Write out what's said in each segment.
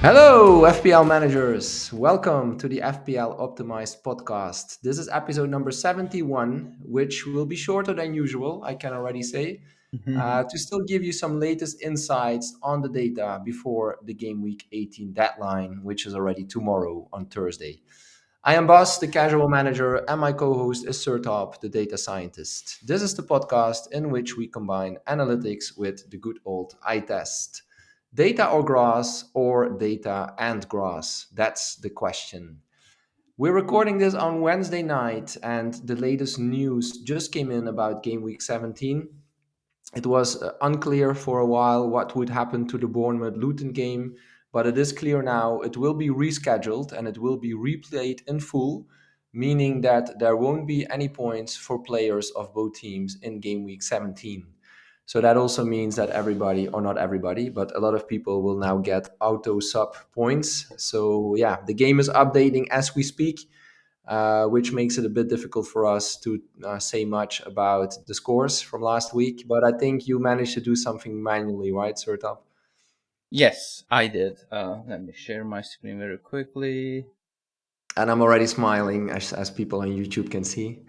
Hello, FPL managers. Welcome to the FPL Optimized podcast. This is episode number 71, which will be shorter than usual, I can already say, to still give you some latest insights on the data before the game week 18 deadline, which is already tomorrow on Thursday. I am Bas, the casual manager, and my co host is Sertalp, the data scientist. This is the podcast in which we combine analytics with the good old eye test. Data or grass, or data and grass? That's the question. We're recording this on Wednesday night, and the latest news just came in about game week 17. It was unclear for a while what would happen to the Bournemouth Luton game, but it is clear now it will be rescheduled and it will be replayed in full, meaning that there won't be any points for players of both teams in game week 17. So that also means that everybody, or not everybody, but a lot of people will now get auto sub points. So yeah, the game is updating as we speak, which makes it a bit difficult for us to say much about the scores from last week. But I think you managed to do something manually, right, Sertap? Yes, I did. Let me share my screen very quickly. And I'm already smiling, as people on YouTube can see.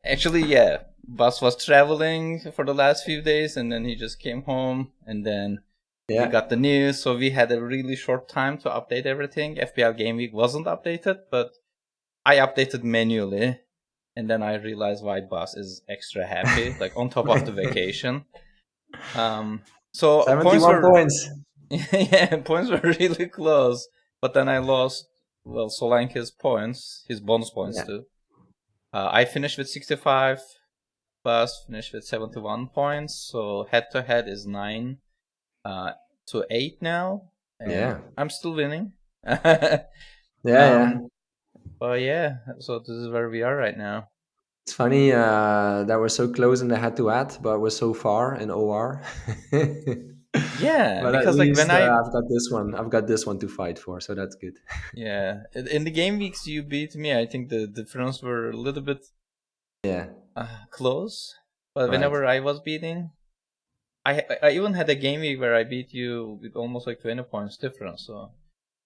Actually, yeah, Bas was traveling for the last few days, and then he just came home, and then we got the news. So we had a really short time to update everything. FPL Game Week wasn't updated, but I updated manually, and then I realized why Bas is extra happy, like on top of the vacation. So 71 points. Yeah, points were really close, but then I lost, well, Solanke's points, his bonus points too. I finished with 65, Bas finished with 71 points, so head-to-head is 9 to 8 now, and I'm still winning. Yeah. But yeah, so this is where we are right now. It's funny that we're so close in the head-to-head, but we're so far in OR. Yeah, But at because like least when I've got this one to fight for, so that's good. Yeah, in the game weeks you beat me, I think the difference were a little bit close. But whenever I was beating, I even had a game week where I beat you with almost like 20 points difference. So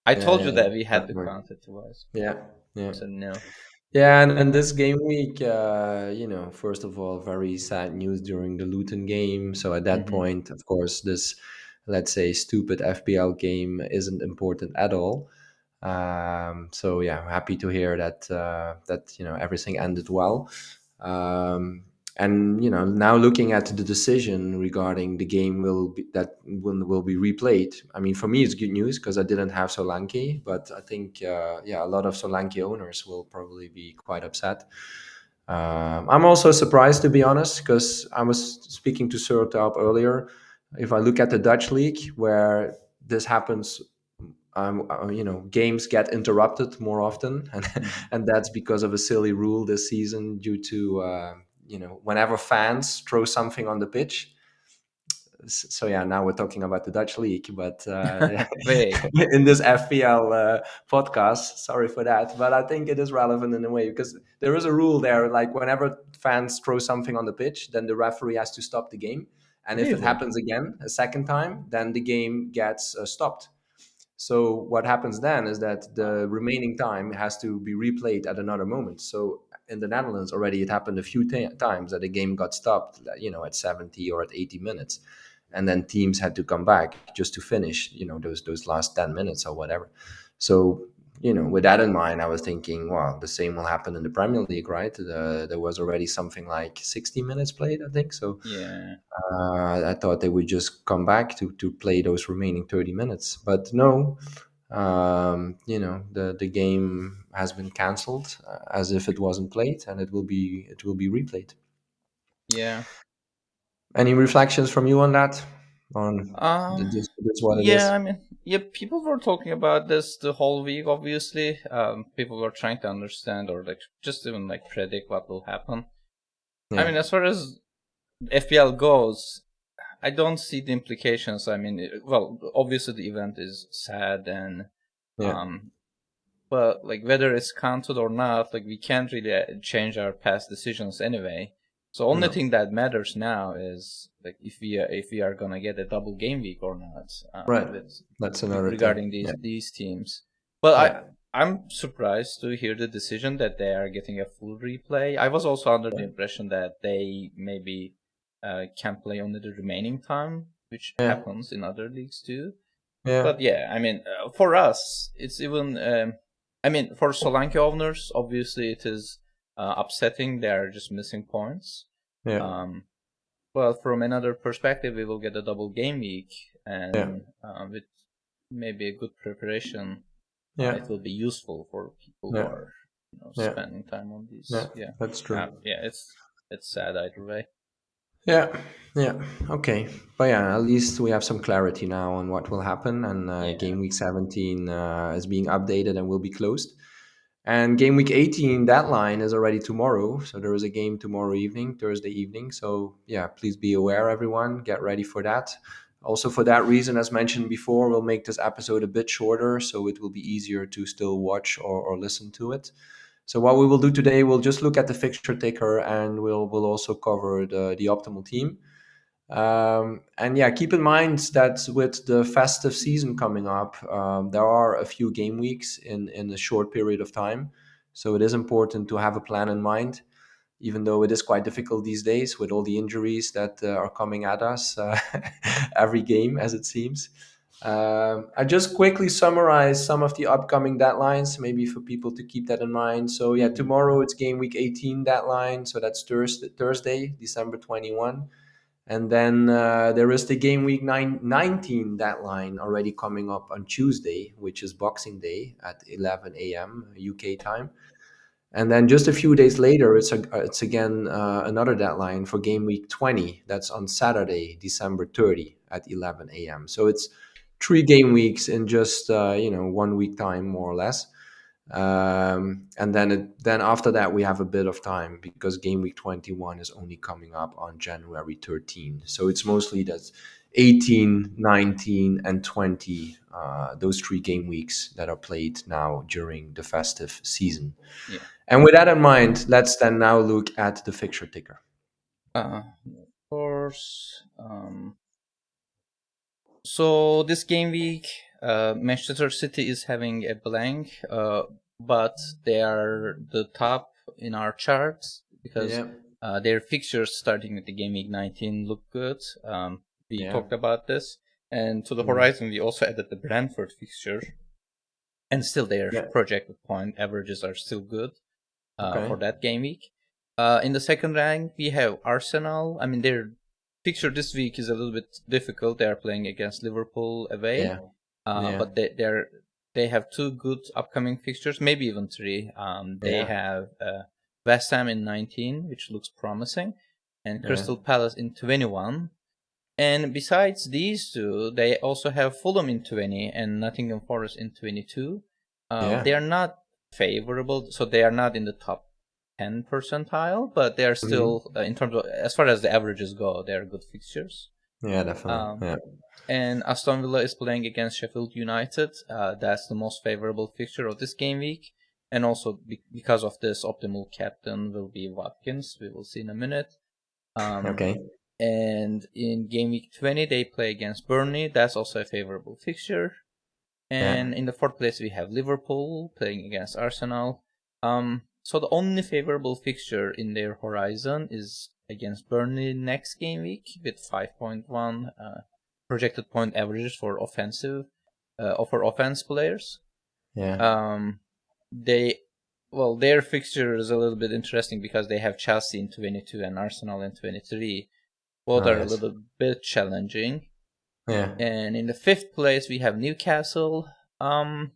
I told you that we had to count it twice. Yeah. So no. Yeah, and this game week, first of all, very sad news during the Luton game. So at that point, of course, this, let's say, stupid FPL game isn't important at all. So yeah, happy to hear that everything ended well. And now looking at the decision regarding the game will be replayed. I mean, for me it's good news because I didn't have Solanke, but I think a lot of Solanke owners will probably be quite upset. I'm also surprised, to be honest, because I was speaking to Sertalp earlier. If I look at the Dutch league, where this happens, games get interrupted more often, and that's because of a silly rule this season due to whenever fans throw something on the pitch. So yeah, now we're talking about the Dutch league, but in this FPL podcast, sorry for that, but I think it is relevant in a way because there is a rule there, like whenever fans throw something on the pitch, then the referee has to stop the game, and if it happens again a second time, then the game gets stopped. So what happens then is that the remaining time has to be replayed at another moment. So in the Netherlands already, it happened a few times that a game got stopped, at 70 or at 80 minutes, and then teams had to come back just to finish, those last 10 minutes or whatever. So with that in mind, I was thinking, well, the same will happen in the Premier League, right? There was already something like 60 minutes played, I think. So Yeah. I thought they would just come back to play those remaining 30 minutes, but no. The game has been cancelled as if it wasn't played, and it will be replayed. Yeah. Any reflections from you on that? On this what it Yeah, is? I mean, yeah, people were talking about this the whole week, obviously. People were trying to understand or like just even like predict what will happen. I mean, as far as FPL goes, I don't see the implications. I mean, well, obviously the event is sad and but like whether it's counted or not, like we can't really change our past decisions anyway. So only thing that matters now is like if we are gonna get a double game week or not. Right. That's another regarding thing. these teams. Well, I'm surprised to hear the decision that they are getting a full replay. I was also under the impression that they maybe can play only the remaining time, which happens in other leagues too. Yeah. But yeah, I mean, for us, it's even. I mean, for Solanke owners, obviously it is upsetting. They are just missing points. Yeah. Well, from another perspective, we will get a double game week, and with maybe a good preparation, it will be useful for people who are spending time on these. Yeah, that's true. It's sad either way. Yeah. Okay, but at least we have some clarity now on what will happen, and game week 17 is being updated and will be closed. And game week 18 deadline is already tomorrow, so there is a game tomorrow evening, Thursday evening. So please be aware, everyone. Get ready for that. Also, for that reason, as mentioned before, we'll make this episode a bit shorter, so it will be easier to still watch or listen to it. So what we will do today, we'll just look at the fixture ticker, and we'll also cover the optimal team. And keep in mind that with the festive season coming up, there are a few game weeks in a short period of time. So it is important to have a plan in mind, even though it is quite difficult these days with all the injuries that are coming at us every game, as it seems. I just quickly summarize some of the upcoming deadlines, maybe for people to keep that in mind. So tomorrow it's game week 18 deadline. So that's Thursday, December 21. And then there is the game week 19 deadline already coming up on Tuesday, which is Boxing Day at 11 a.m. UK time. And then just a few days later, it's again another deadline for game week 20. That's on Saturday, December 30 at 11 a.m. So it's 3 game weeks in just 1 week time, more or less. And then after that we have a bit of time, because game week 21 is only coming up on January 13. So it's mostly that 18, 19 and 20, those 3 game weeks that are played now during the festive season. And with that in mind, let's then now look at the fixture ticker. Of course. So this game week, Manchester City is having a blank, but they are the top in our charts because their fixtures starting with the game week 19 look good. We talked about this, and to the horizon we also added the Brentford fixture, and still their projected point averages are still good for that game week. In the second rank we have Arsenal. I mean, their fixture this week is a little bit difficult. They are playing against Liverpool away, but they have 2 good upcoming fixtures, maybe even 3. They have West Ham in 19, which looks promising, and Crystal Palace in 21. And besides these 2, they also have Fulham in 20 and Nottingham Forest in 22. They are not favorable, so they are not in the top 10 percentile, but they are still, in terms of, as far as the averages go, they are good fixtures. Yeah, definitely. And Aston Villa is playing against Sheffield United. That's the most favorable fixture of this game week. And also because of this, optimal captain will be Watkins. We will see in a minute. And in game week 20, they play against Burnley. That's also a favorable fixture. And in the 4th place, we have Liverpool playing against Arsenal. So the only favorable fixture in their horizon is against Burnley next game week with 5.1 projected point averages for offense players. Their fixture is a little bit interesting because they have Chelsea in 22 and Arsenal in 23. Both are a little bit challenging. And in the 5th place we have Newcastle. I'm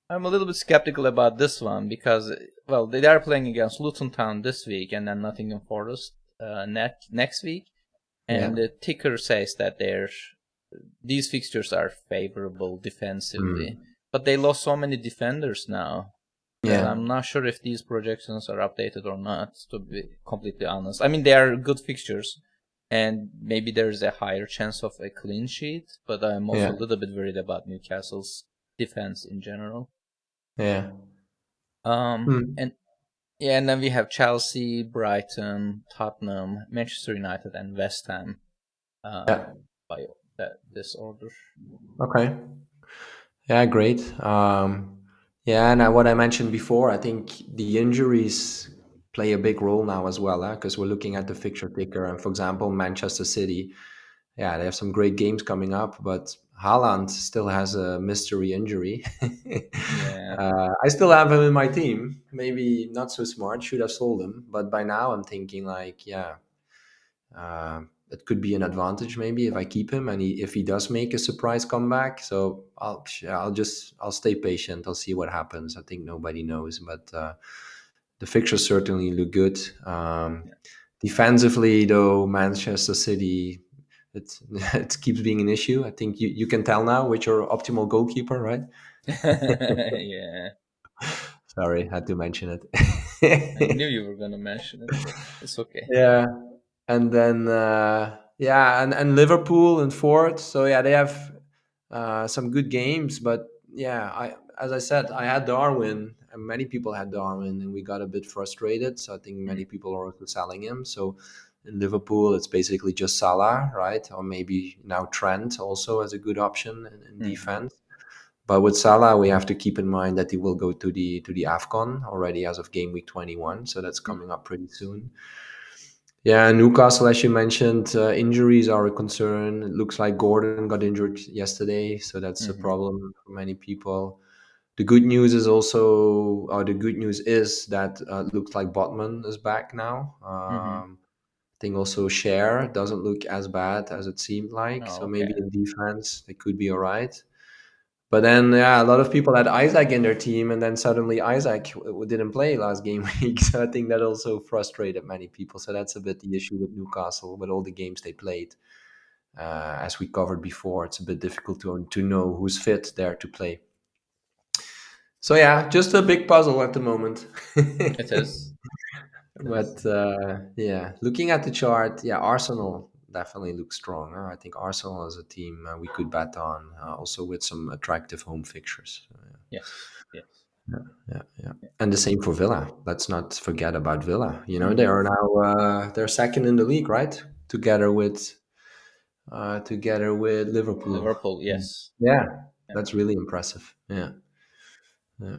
a little bit skeptical about this one because, they are playing against Luton Town this week and then Nottingham Forest next week. And the ticker says that these fixtures are favorable defensively. But they lost so many defenders now that I'm not sure if these projections are updated or not, to be completely honest. I mean, they are good fixtures, and maybe there's a higher chance of a clean sheet, but I'm also a little bit worried about Newcastle's defense in general. And Yeah, and then we have Chelsea, Brighton, Tottenham, Manchester United, and West Ham. Yeah. By that this order. Okay. Yeah, great. Yeah, and what I mentioned before, I think the injuries play a big role now as well, because we're looking at the fixture ticker, and for example, Manchester City, yeah, they have some great games coming up, but Haaland still has a mystery injury. Yeah. I still have him in my team. Maybe not so smart. Should have sold him, but by now I'm thinking like, yeah, it could be an advantage maybe if I keep him and if he does make a surprise comeback. So I'll stay patient. I'll see what happens. I think nobody knows, but the fixtures certainly look good. Yeah. Defensively, though, Manchester City, it it keeps being an issue. I think you can tell now with your optimal goalkeeper, right? Yeah. Sorry, had to mention I knew it. you were gonna mention it, but it's okay. Yeah, and then yeah, and Liverpool and fourth. So yeah, they have some good games, but yeah, I as I said, I had Darwin, and many people had Darwin, and we got a bit frustrated. So I think Mm. many people are also selling him. So in Liverpool, it's basically just Salah, right? Or maybe now Trent also as a good option in Mm-hmm. defense. But with Salah, we have to keep in mind that he will go to the Afcon already as of game week 21. So that's coming up pretty soon. Yeah, Newcastle, as you mentioned, injuries are a concern. It looks like Gordon got injured yesterday, so that's a Mm-hmm. problem for many people. The good news is also, or the good news is that it looks like Botman is back now. Mm-hmm. I think also Share doesn't look as bad as it seemed like, Oh, so okay. maybe in defense they could be all right. But then, yeah, a lot of people had Isaac in their team, and then suddenly Isaac didn't play last game week. So I think that also frustrated many people. So that's a bit the issue with Newcastle with all the games they played. As we covered before, it's a bit difficult to know who's fit there to play. So yeah, just a big puzzle at the moment. It is. It is. But yeah, looking at the chart, yeah, Arsenal definitely looks strong. I think Arsenal is a team we could bet on, also with some attractive home fixtures. So, yeah. Yes. Yes. Yeah. And the same for Villa. Let's not forget about Villa. You know, they Mm-hmm. are now they're second in the league, right? Together with Liverpool. Liverpool. Yes. Yeah, Yeah. that's really impressive. Yeah. Yeah.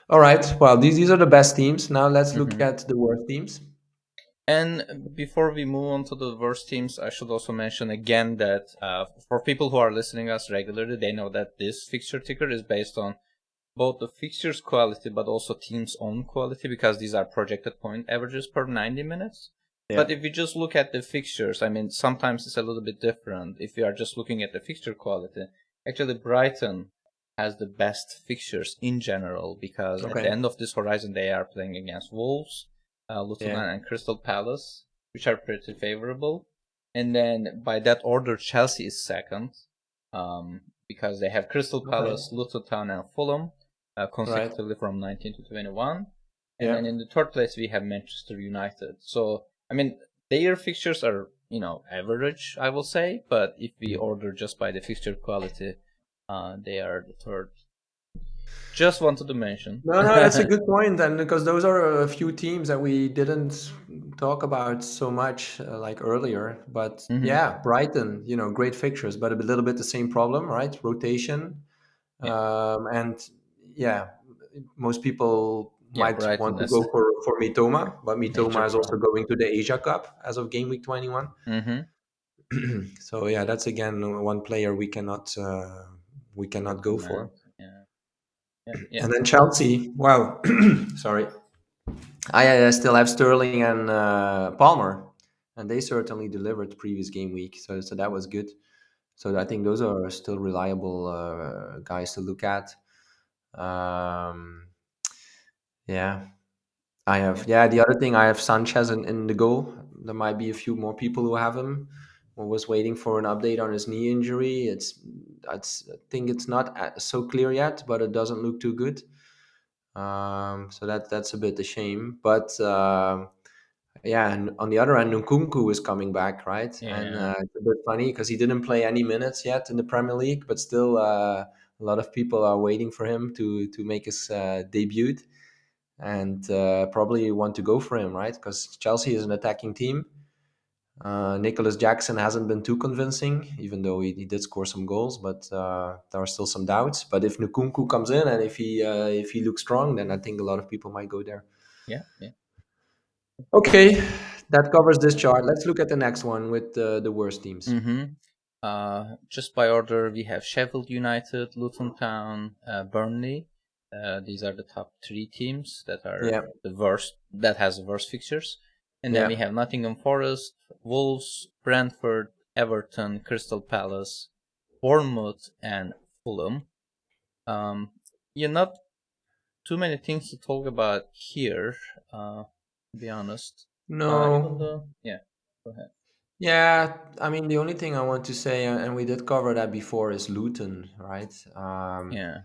All right. Well, these are the best teams. Now let's look Mm-hmm. at the worst teams. And before we move on to the worst teams, I should also mention again that for people who are listening us regularly, they know that this fixture ticker is based on both the fixtures quality but also team's own quality because these are projected point averages per 90 minutes. Yeah. But if you just look at the fixtures, I mean, sometimes it's a little bit different. If you are just looking at the fixture quality, actually Brighton has the best fixtures in general because at the Okay. end of this horizon they are playing against Wolves, Luton Yeah. and Crystal Palace, which are pretty favorable. And then by that order, Chelsea is second because they have Crystal Okay. Palace, Luton Town, and Fulham Right. consecutively from 19 to 21. And Yeah. then in the third place, we have Manchester United. So, I mean, their fixtures are, average, I will say. But if we order just by the fixture quality, they are the third. Just wanted to mention. No, no, that's a good point, and because those are a few teams that we didn't talk about so much like earlier. But Hmm. yeah, Brighton, great fixtures, but a little bit the same problem, right? Rotation, Yeah, and yeah, most people yeah, might Brighton want to is go for Mitoma, but major Mitoma is also problem. going to the Asia Cup as of game week 21. Mm-hmm. So yeah, that's again one player we cannot go Recommend. for. Yeah, yeah, yeah. And then Chelsea, wow, sorry. I still have Sterling and Palmer, and they certainly delivered the previous game week, so that was good. So I think those are still reliable guys to look at. Um, yeah, I have. Yeah. Yeah, the other thing I have Sanchez in the goal. There might be a few more people who have him. I was waiting for an update on his knee injury. I think it's not so clear yet, but it doesn't look too good. So that's a bit a shame. But yeah, and on the other end, Nkunku is coming back, right? And Yeah. it's a bit funny because he didn't play any minutes yet in the Premier League, but still, a lot of people are waiting for him to make his debut. and probably want to go for him, right? Because Chelsea is an attacking team. Nicholas Jackson hasn't been too convincing, even though he did score some goals, but there are still some doubts. But if Nkunku comes in and if he looks strong, then I think a lot of people might go there. Yeah, yeah. Okay, that covers this chart. Let's look at the next one with the worst teams. Mm-hmm. Just by order, we have Sheffield United, Luton Town, Burnley. These are the top three teams that are Yeah, the worst, that has the worst fixtures. And then we yeah. have Nottingham Forest, Wolves, Brentford, Everton, Crystal Palace, Bournemouth, and Fulham. Um, yeah, not too many things to talk about here, to be honest. Even No, though, yeah, go ahead. yeah. I mean, the only thing I want to say, and we did cover that before, is Luton, right? Yeah,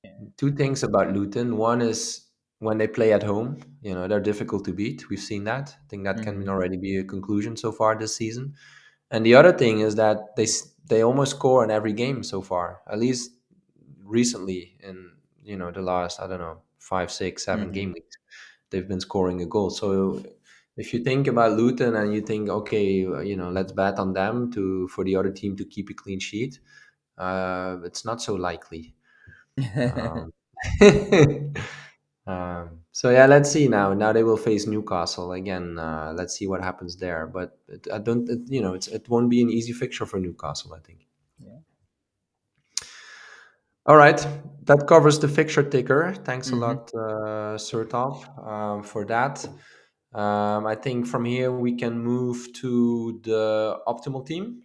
yeah. Two things about Luton. One is when they play at home, they're difficult to beat. We've seen that. I think that can Mm-hmm. already be a conclusion so far this season. And the other thing is that they almost score in every game so far, at least recently in the last, I don't know, 5, 6, 7 Mm-hmm. game weeks. They've been scoring a goal. So if you think about Luton and you think, okay, let's bet on them to for the other team to keep a clean sheet, it's not so likely. Um, so yeah, let's see now. Now they will face Newcastle again. Let's see what happens there. But I don't, it won't be an easy fixture for Newcastle, I think. Yeah. All right, that covers the fixture ticker. Thanks a Mm-hmm. lot, Sertalp, for that. I think from here we can move to the optimal team.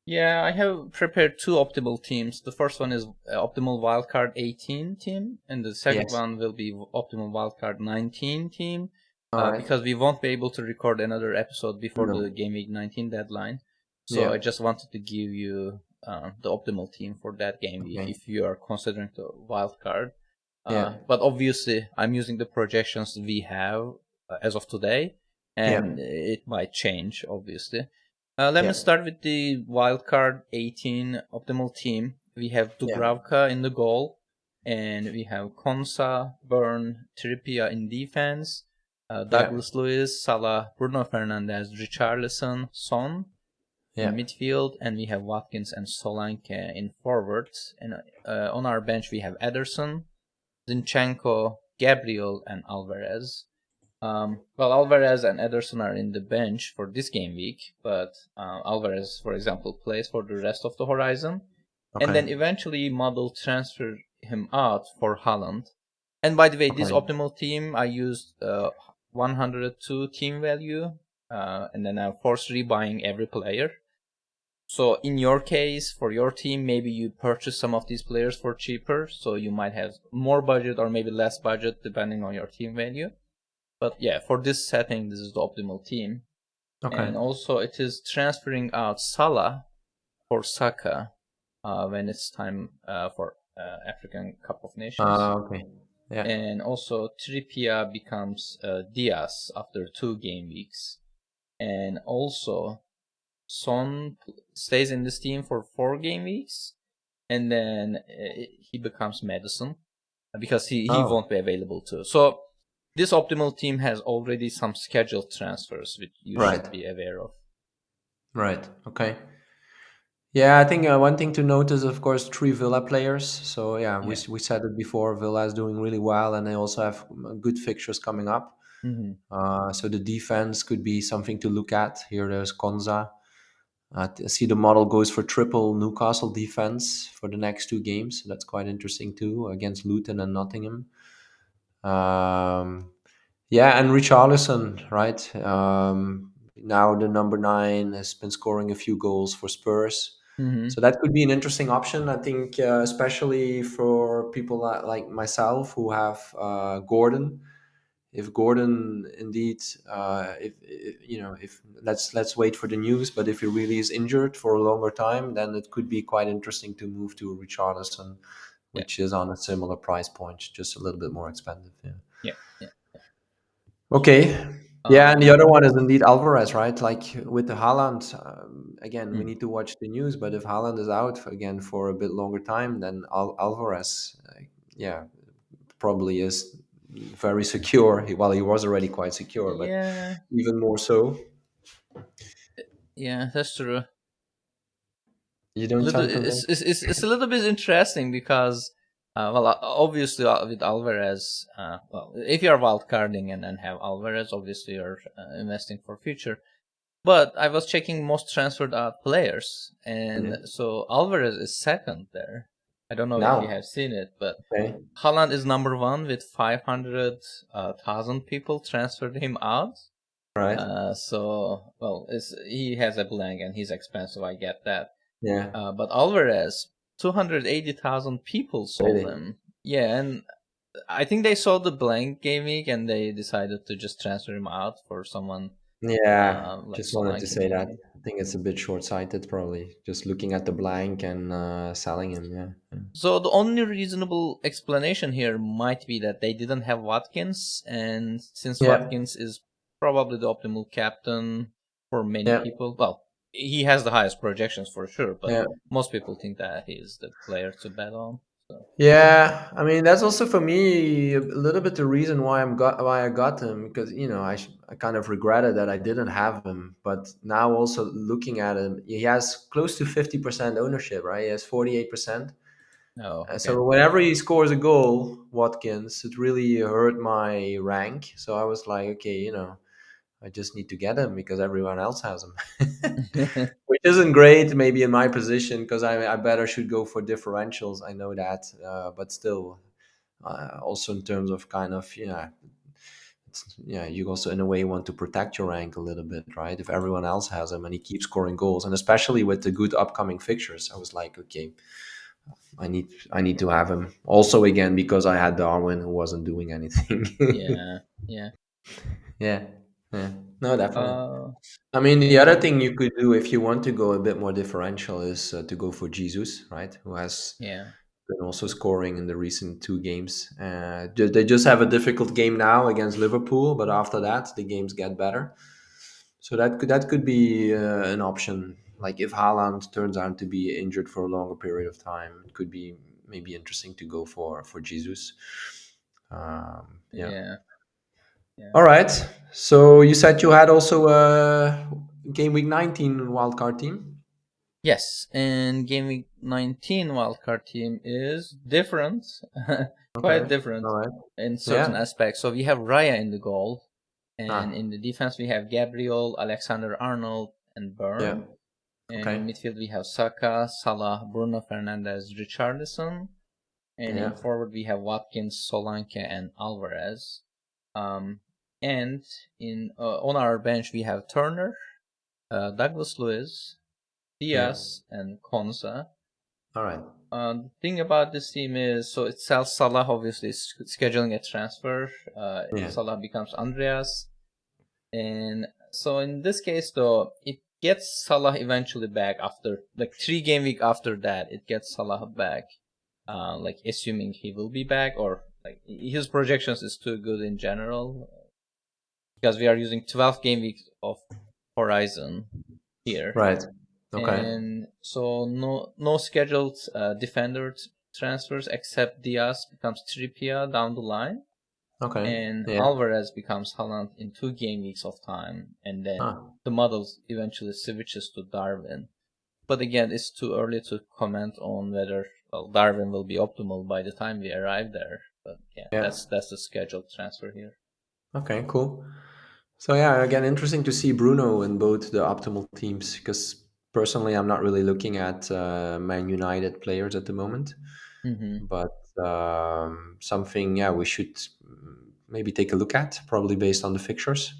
Yeah, I have prepared two optimal teams. The first one is optimal wildcard 18 team, and the second Yes. one will be optimal wildcard 19 team. All right. Because we won't be able to record another episode before the No. Game Week 19 deadline, so Yeah. I just wanted to give you the optimal team for that game week Okay. if you are considering the wildcard. Yeah. But obviously, I'm using the projections we have as of today, Yeah. and it might change, obviously. Let me Yeah. start with the wildcard 18 optimal team. We have Yeah. Dubravka in the goal, and we have Konsa, Byrne, Trippier in defense, Yeah. Douglas Luiz, Salah, Bruno Fernandes, Richarlison, Son in Yeah. midfield, and we have Watkins and Solanke in forwards. And on our bench, we have Ederson, Zinchenko, Gabriel, and Alvarez. Well, Alvarez and Ederson are in the bench for this game week, but Alvarez, for example, plays for the rest of the horizon. And Okay. then eventually Model transfer him out for Holland. And by the way, this Okay. optimal team, I used 102 team value, and then I'm force rebuying every player. So in your case, for your team, maybe you purchase some of these players for cheaper, so you might have more budget or maybe less budget depending on your team value. But yeah, for this setting, this is the optimal team. Okay. And also, it is transferring out Salah for Saka when it's time for African Cup of Nations. Okay. Yeah. And also, Trippier becomes Diaz after 2 game weeks. And also, Son stays in this team for 4 game weeks. And then he becomes Madison because he Oh. won't be available too. So this optimal team has already some scheduled transfers which you should Right. be aware of. Right. Okay. Yeah, I think one thing to note is, of course, three Villa players. So yeah, Yeah. we said it before. Villa is doing really well, and they also have good fixtures coming up. Mm-hmm. So the defense could be something to look at. Here, there's Konza. I see the model goes for triple Newcastle defense for the next 2 games. So that's quite interesting too, against Luton and Nottingham. Um, yeah, and Richarlison, right? Now the number 9 has been scoring a few goals for Spurs. Mm-hmm. So that could be an interesting option, I think, especially for people like myself who have Gordon. If Gordon indeed, if if let's wait for the news, but if he really is injured for a longer time, then it could be quite interesting to move to Richarlison, Yeah. which is on a similar price point, just a little bit more expensive. Yeah. Yeah. Yeah. Okay. Yeah, and the Um. other one is indeed Alvarez, right? Like with the Haaland, again, we Mm. need to watch the news. But if Haaland is out again for a bit longer time, then Alvarez, yeah, probably is very secure. Well, he was already quite secure, but Yeah, even more so. yeah, that's true. You don't Little, sound convinced. it's a little bit interesting because, well, obviously with Alvarez, well, if you are wildcarding and have Alvarez, obviously you're investing for future. But I was checking most transferred out players, and Mhm. so Alvarez is second there. I don't know if you Now, have seen it, but okay, Haaland is number one with 500,000 people transferred him out. right, So, well, he has a blank and he's expensive. I get that. yeah, But Alvarez, 280,000 people sold really, him. Yeah, and I think they saw the blank game week and they decided to just transfer him out for someone yeah. like Just wanted to Solanke say that. maybe. I think it's a bit short-sighted, probably. Just looking at the blank and selling him. Yeah, So the only reasonable explanation here might be that they didn't have Watkins, and since yeah, Watkins is probably the optimal captain for many yeah, people, well, he has the highest projections for sure, but yeah. most people think that he is the player to bet on. So Yeah, I mean that's also for me a little bit the reason why I got him because I kind of regretted that I didn't have him, but now also looking at him, he has close to 50% ownership, right? He has 48%. oh, okay. So whenever he scores a goal, Watkins, it really hurt my rank. So I was like, okay, I just need to get him because everyone else has him. Which isn't great, maybe in my position, because I better should go for differentials. I know that, but still, also in terms of kind of yeah, you also in a way want to protect your rank a little bit, right? If everyone else has him and he keeps scoring goals, and especially with the good upcoming fixtures, I was like, okay, I need to have him. Also, again, because I had Darwin who wasn't doing anything. Yeah, yeah. Yeah, yeah, no, definitely. Uh, I mean, the other and thing you could do if you want to go a bit more differential is to go for Jesus, right? Who has yeah, been also scoring in the recent two games. They just have a difficult game now against Liverpool, but after that, the games get better. So that could be an option. Like if Haaland turns out to be injured for a longer period of time, it could be maybe interesting to go for Jesus. Yeah. yeah, yeah. All right. So you said you had also a game week 19 wildcard team. Yes, and Game Week 19 wildcard team is different, quite Okay. different All right. in certain Yeah. aspects. So we have Raya in the goal, and Ah. in the defense we have Gabriel, Alexander Arnold, and Yeah. Byrne. And in Okay. midfield we have Saka, Salah, Bruno Fernandes, Richarlison. And in Yeah. forward we have Watkins, Solanke, and Alvarez. Um, and in on our bench we have Turner, Douglas Luiz, Yeah. Diaz, and Konsa. All right. The thing about this team is, so it sells Salah, obviously, scheduling a transfer. Yeah. Salah becomes Andreas. And so in this case, though, it gets Salah eventually back after, like, 3 game week after that, it gets Salah back. Like, assuming he will be back, or, like, his projections is too good in general, because we are using 12 game weeks of Horizon here. Right. Okay. And so no scheduled defender transfers except Diaz becomes Trippier down the line, Okay. and Yeah. Alvarez becomes Haaland in 2 game weeks of time, and then Ah. the model eventually switches to Darwin. But again, it's too early to comment on whether Darwin will be optimal by the time we arrive there. But yeah, Yeah. that's the scheduled transfer here. Okay. Cool. So yeah, again, interesting to see Bruno in both the optimal teams because personally, I'm not really looking at Man United players at the moment, Hmm. but something yeah we should maybe take a look at probably based on the fixtures.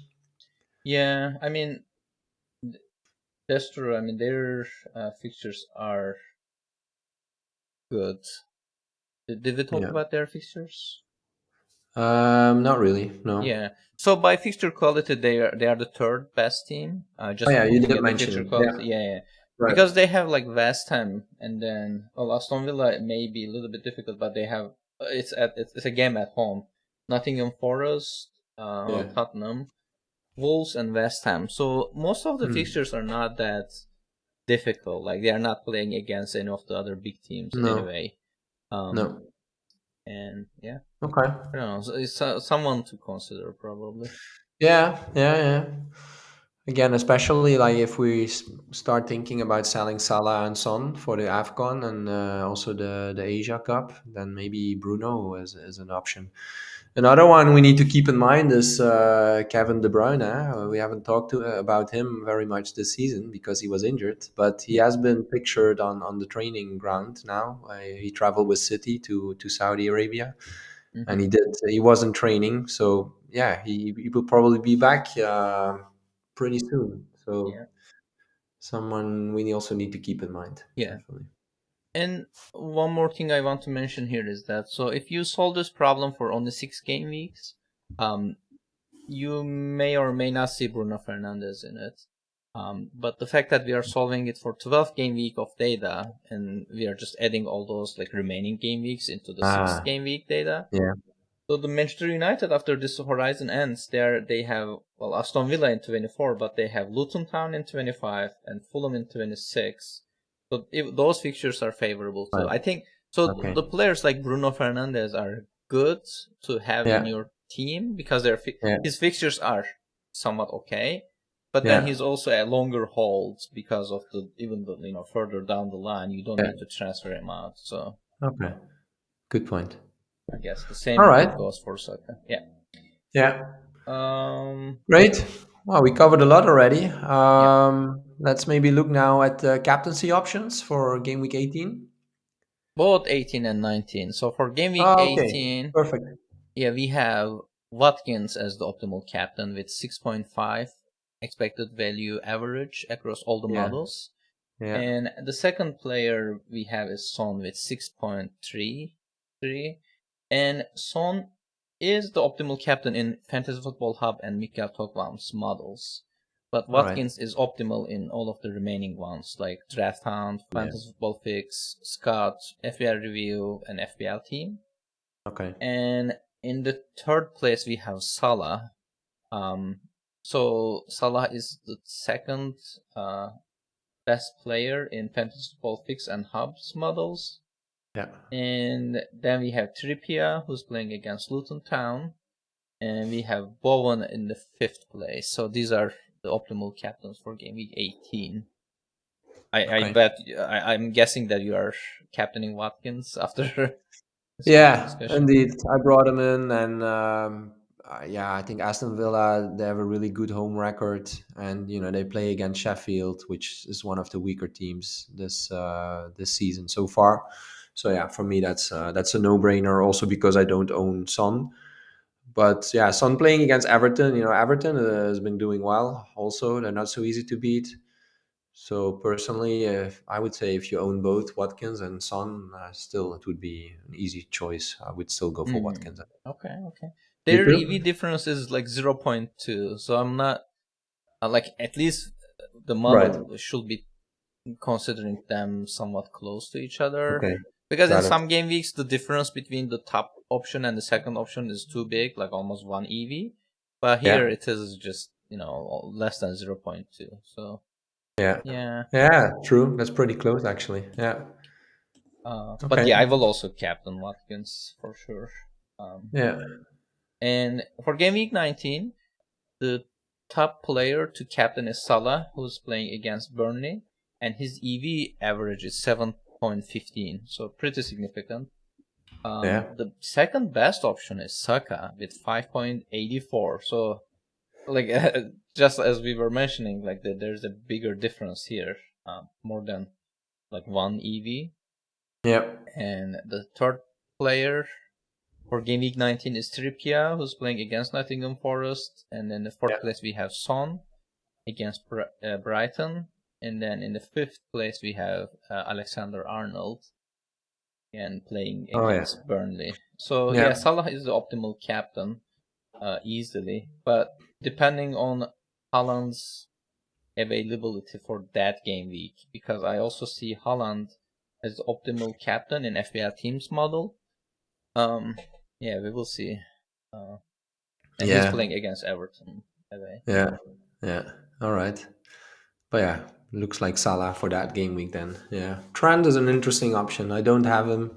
Yeah, I mean that's true. I mean their fixtures are good. Did we talk Yeah. about their fixtures? Not really. No. Yeah. So by fixture quality, they are the third best team. Oh Just yeah, you looking did at the mention fixture it. Yeah. quality, yeah, yeah. Right. Because they have like West Ham, and then Aston Villa may be a little bit difficult, but they have it's a game at home. Nottingham Forest, Yeah. Tottenham, Wolves, and West Ham. So most of the Hmm. fixtures are not that difficult. Like they are not playing against any of the other big teams No. anyway. Um, No. And yeah, Okay. I don't know. So it's someone to consider probably. Yeah. Again, especially like if we start thinking about selling Salah and Son for the AFCON and also the Asia Cup, then maybe Bruno is an option. Another one we need to keep in mind is Kevin De Bruyne. We haven't talked about him very much this season because he was injured, but he Yeah. has been pictured on the training ground now. He traveled with City to Saudi Arabia, and Hmm. he wasn't training, so yeah, he will probably be back pretty soon. So Yeah. someone we also need to keep in mind, Yeah. definitely. And one more thing I want to mention here is that so if you solve this problem for only 6 game weeks, um, you may or may not see Bruno Fernandes in it. But the fact that we are solving it for 12 game week of data and we are just adding all those like remaining game weeks into the 6 Ah, game week data. yeah, So the Manchester United after this horizon ends, they have well Aston Villa in 24, but they have Luton Town in 25 and Fulham in 26. So those fixtures are favorable too. right, I think so. okay, The players like Bruno Fernandes are good to have in yeah, your team because their yeah, his fixtures are somewhat okay, but then yeah, he's also a longer hold because of the even the further down the line you don't yeah. need to transfer him out. So Okay, good point. I guess the All same right, thing goes for Saka. Yeah. yeah, Um, great. Well, we covered a lot already. yeah, Let's maybe look now at captaincy options for game week 18. both 18 and 19. So for game week Okay, 18, perfect. yeah, we have Watkins as the optimal captain with 6.5 expected value average across all the Yeah, models. yeah, And the second player we have is Son with 6.33. And Son is the optimal captain in Fantasy Football Hub and Mikael Tokvam's models. But all right. Watkins is optimal in all of the remaining ones, like Draft Hunt, Yeah, Fantasy Football Fix, Scout, FPL Review, and FPL Team. okay. And in the third place, we have Salah. Um, so Salah is the second best player in Fantasy Football Fix and Hubs models. Yeah, And then we have Trippier, who's playing against Luton Town. And we have Bowen in the fifth place. So these are the optimal captains for game week 18. I okay. bet I'm guessing that you are captaining Watkins after this kind of Yeah, discussion. indeed. I brought him in, and yeah, I think Aston Villa, they have a really good home record, and they play against Sheffield, which is one of the weaker teams this season so far. So yeah, for me that's a no brainer. Also because I don't own Son, but yeah, Son playing against Everton. Everton has been doing well. Also, they're not so easy to beat. So personally, if I would say if you own both Watkins and Son, still it would be an easy choice. I would still go for Mm. Watkins. Okay, okay. You Their EV too? difference is like 0.2, so I'm not like at least the Right. model should be considering them somewhat close to each other. Okay. Because in Got it. some game weeks, the difference between the top option and the second option is too big, like almost 1 EV. But here Yeah. it is just, less than 0.2. So, Yeah. yeah. Yeah. True. That's pretty close, actually. Yeah. But Okay. yeah, I will also captain Watkins for sure. Um, Yeah. and for game week 19, the top player to captain is Salah, who's playing against Burnley, and his EV average is 7.15, so pretty significant. Yeah. The second best option is Saka with 5.84. So, like, just as we were mentioning, like there's a bigger difference here, more than like 1 EV. Yeah. And the third player for game week 19 is Trippier, who's playing against Nottingham Forest. And then the Yeah. fourth place we have Son against Brighton. And then in the fifth place we have Alexander Arnold and playing Oh yeah. against Burnley. So yeah, Yeah. Salah is the optimal captain easily, but depending on Haaland's availability for that game week, because I also see Haaland as the optimal captain in FPL Teams model. Um, yeah, we will see. Uh, and he's Yeah. playing against Everton away. Yeah. Yeah. All right. But yeah, Looks like Salah for that game week then. Yeah. Trent is an interesting option. I don't have him.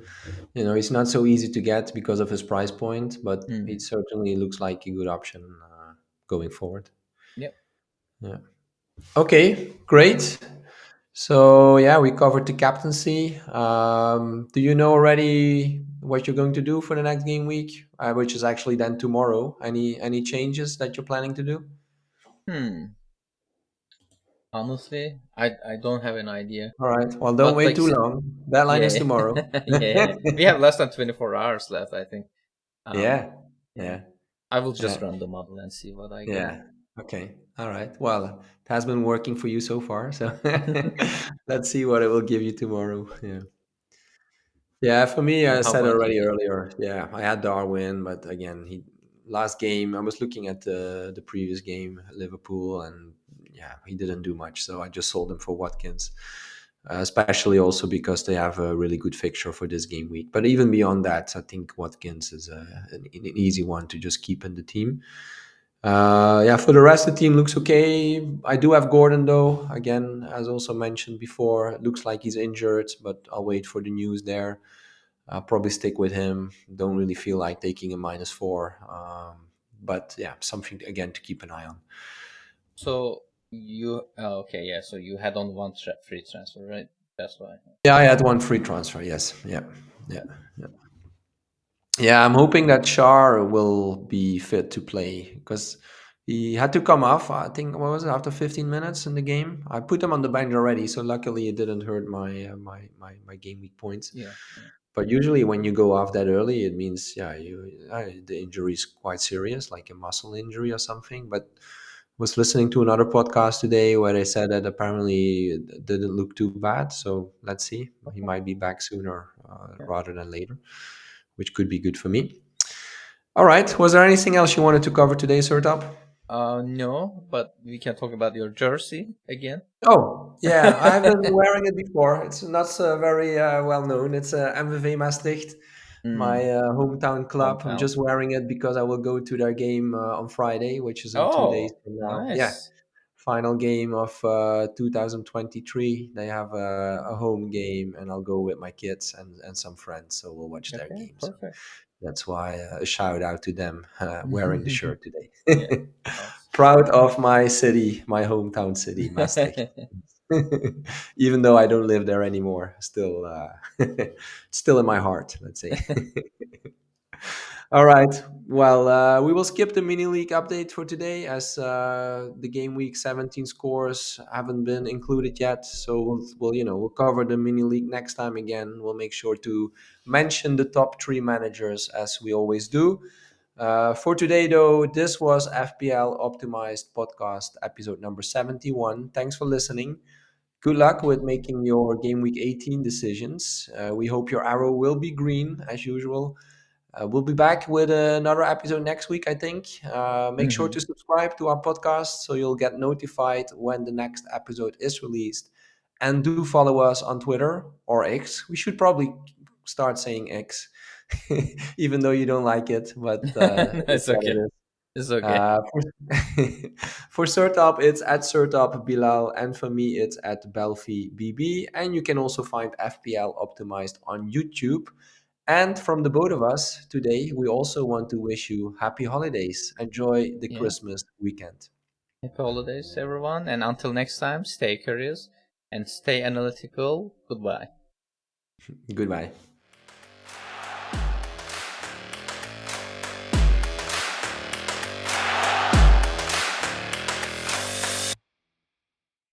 He's not so easy to get because of his price point, but Hmm. it certainly looks like a good option going forward. Yep. Yeah. Okay, great. So yeah, we covered the captaincy. Do you know already what you're going to do for the next game week, which is actually then tomorrow? Any changes that you're planning to do? Hmm. Honestly, I don't have an idea. All right. Well, don't But wait like, too long. Deadline is yeah, tomorrow. yeah. We have less than 24 hours left, I think. Um, Yeah. yeah. Yeah. I will just Yeah. run the model and see what I get. Yeah. Okay. All right. Well, it has been working for you so far. So let's see what it will give you tomorrow. Yeah. Yeah. For me, And I how said about already you? earlier. Yeah. I had Darwin, but again, he last game, I was looking at the previous game, Liverpool, and yeah, he didn't do much. So I just sold him for Watkins, especially also because they have a really good fixture for this game week. But even beyond that, I think Watkins is an easy one to just keep in the team. Yeah, for the rest, the team looks okay. I do have Gordon though. Again, as also mentioned before, it looks like he's injured, but I'll wait for the news there. I'll probably stick with him. Don't really feel like taking a -4. But yeah, something again to keep an eye on. So you okay? Yeah. So you had on one free transfer, right? That's why. Yeah, I had one free transfer. Yes. Yeah. Yeah. Okay. Yeah. Yeah, I'm hoping that Shar will be fit to play because he had to come off. I think what was it after 15 minutes in the game? I put him on the bench already, so luckily it didn't hurt my game week points. Yeah. Yeah. But usually when you go off that early, it means yeah, the injury is quite serious, like a muscle injury or something. But was listening to another podcast today where they said that apparently it didn't look too bad. So let's see, he Okay. might be back sooner Yeah. rather than later, which could be good for me. All right. Was there anything else you wanted to cover today, Sertap? No, but we can talk about your jersey again. Oh, yeah. I've been wearing it before. It's not very well known. It's MVV Maastricht, my Hmm. hometown club. I'm Hometown. just wearing it because I will go to their game on Friday, which is in 2 days Oh, from now. Yeah. nice. Final game of 2023. They have a home game, and I'll go with my kids and some friends. So we'll watch their Okay. game. So Perfect. that's why a shout out to them wearing the shirt Yeah. today. Awesome. Proud of my city, my hometown city, Maastricht. Even though I don't live there anymore, still, still in my heart. Let's say. All right. Well, we will skip the mini league update for today as the game week 17 scores haven't been included yet. So we'll cover the mini league next time again. We'll make sure to mention the top three managers as we always do. For today, though, this was FPL Optimized Podcast episode number 71. Thanks for listening. Good luck with making your game week 18 decisions. We hope your arrow will be green as usual. We'll be back with another episode next week, I think. Make sure Hmm. to subscribe to our podcast so you'll get notified when the next episode is released. And do follow us on Twitter or X. We should probably start saying X, even though you don't like it, but No, it's it's what okay. it is. It's okay. For, for Sertap, it's at Sertap Bilal, and for me, it's at Belfi BB. And you can also find FPL Optimized on YouTube. And from the both of us today, we also want to wish you happy holidays. Enjoy the Yeah. Christmas weekend. Happy holidays, everyone. And until next time, stay curious and stay analytical. Goodbye. Goodbye.